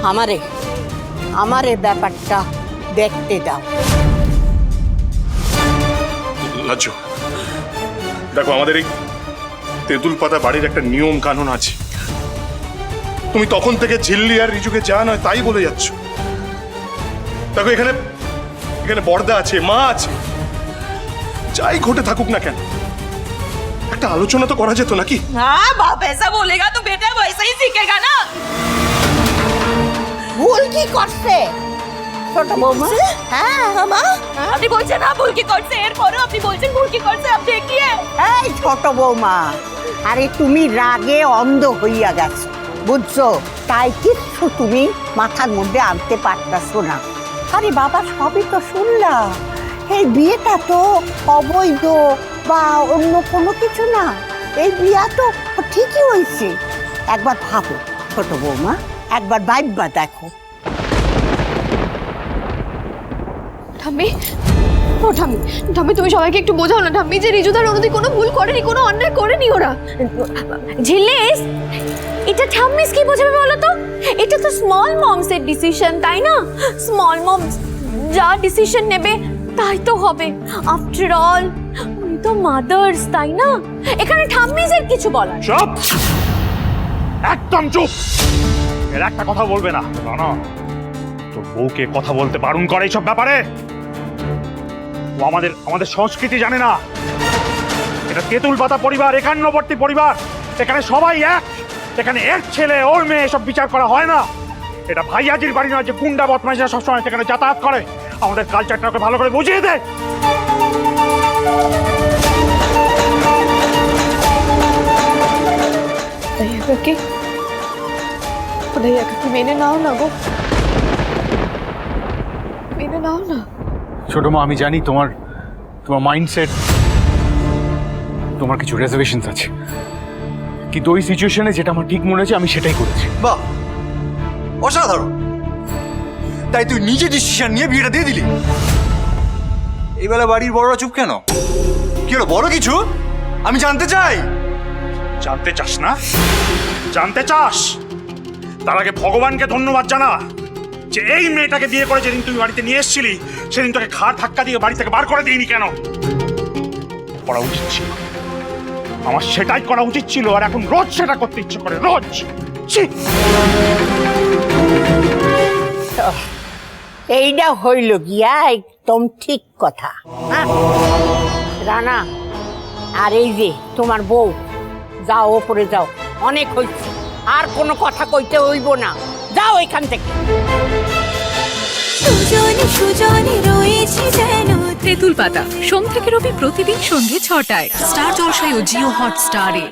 আমারে আমারে ব্যাপারটা দেখতে দাও। লাজ্জু, দেখো আমাদের এই তেঁতুল পাতা বাড়ির একটা নিয়ম কানুন আছে। তুমি তখন থেকে ঝিল্লি আর রিজুকে যা নয় তাই বলে যাচ্ছ। দেখো এখানে এখানে বড়দা আছে, মা আছে, যাই ঘটে থাকুক না কেন একটা আলোচনা তো করা যেত নাকি? हाँ बाप ऐसा बोलेगा तो बेटा वैसा ही सीखेगा ना। ভুল কি করছে ছোট বৌমা? হ্যাঁ মা, আপনি বলছেন না ভুল কি করছে, এরপরও আপনি বলছেন ভুল কি করছে। আপ দেখিয়ে এই ছোট বৌমা, আরে তুমি রাগে অন্ধ হইয়া গেছো, বুঝছো? তাই কিচ্ছু তুমি মাথার মধ্যে আনতে পারতাছো না। আরে বাবা, সবই তো শুনলাম। এই বিয়েটা তো অবৈধ বা অন্য কোনো কিছু না, এই বিয়া তো ঠিকই হয়েছে। একবার ভাবো ছোট বৌমা, একবার ভাববা দেখো। ঠাম্মি, ও ঠাম্মি, ঠাম্মি তুমি সবাইকে একটু বোঝাও না ঠাম্মি যে রিজুদার অনুদি কোনো ভুল করেনি, কোনো অন্যায় করেনি ওরা। ঝিল্লিস, এটা ঠাম্মিস কি বোঝাবে বলো তো? এটা তো স্মল মমসের ডিসিশন, তাই না? স্মল মমস যা ডিসিশন নেবে তাই তো হবে। আফটার অল উনি তো মাদার্স, তাই না? এখানে ঠাম্মিসের কিছু বলার। চুপ, একদম চুপ। এর একটা কথা বলবে না। না, তোর বউকে কথা বলতে বারণ করে এইসব ব্যাপারে। ও আমাদের সংস্কৃতি জানে না। এটা তেঁতুল পাতা পরিবার, একান্নবর্তী পরিবার। এখানে সবাই এক। এখানে এক ছেলে ওর মেয়ে এসব বিচার করা হয় না। এটা ভাইয়াজির বাড়ি নয় যে গুন্ডা বদমাইশরা সবসময় সেখানে যাতায়াত করে। আমাদের কালচারটাকে ভালো করে বুঝিয়ে দেয়। মেনে নাও না গো, মেনে নাও না। ছোট মা, আমি জানি তোমার মাইন্ডসেট, তোমার কিছু রিজার্ভেশনস আছে, কিন্তু ওই সিচুয়েশনে যেটা আমার ঠিক মনে হয়েছে আমি সেটাই করেছি। বাহ, অসাধারণ। তাই তুই নিজে ডিসিশন নিয়ে বিয়েটা দিয়ে দিলি। এইবেলা বাড়ির বড়রা চুপ কেন? কি হলো, বড় কিছু? আমি জানতে চাই। জানতে চাস না? জানতে চাস? তার আগে ভগবানকে ধন্যবাদ জানা যে এই মেয়েটাকে বিয়ে করে যেদিন তুই বাড়িতে নিয়ে এসেছিলি সেদিন তোকে ঘাড় ধাক্কা দিয়ে বাড়ি থেকে বার করে দিইনি কেন? করা উচিত ছিল, আমার সেটাই করা উচিত ছিল। আর এখন রোজ সেটা করতে ইচ্ছে করে, রোজ। ছি! এইটা হইল গিয়া একদম ঠিক কথা। হ্যাঁ রানা, আর এই যে তোমার বউ, যাও ওপরে যাও, অনেক হয়েছে, আর কোনো কথা কইতে হইব না, যাও এখান থেকে। সুজনে রয়েছে যেন তেঁতুল পাতা, সোম থেকে রবি প্রতিদিন সন্ধ্যে ৬টায় স্টার জলসায় ও জিও হটস্টারে।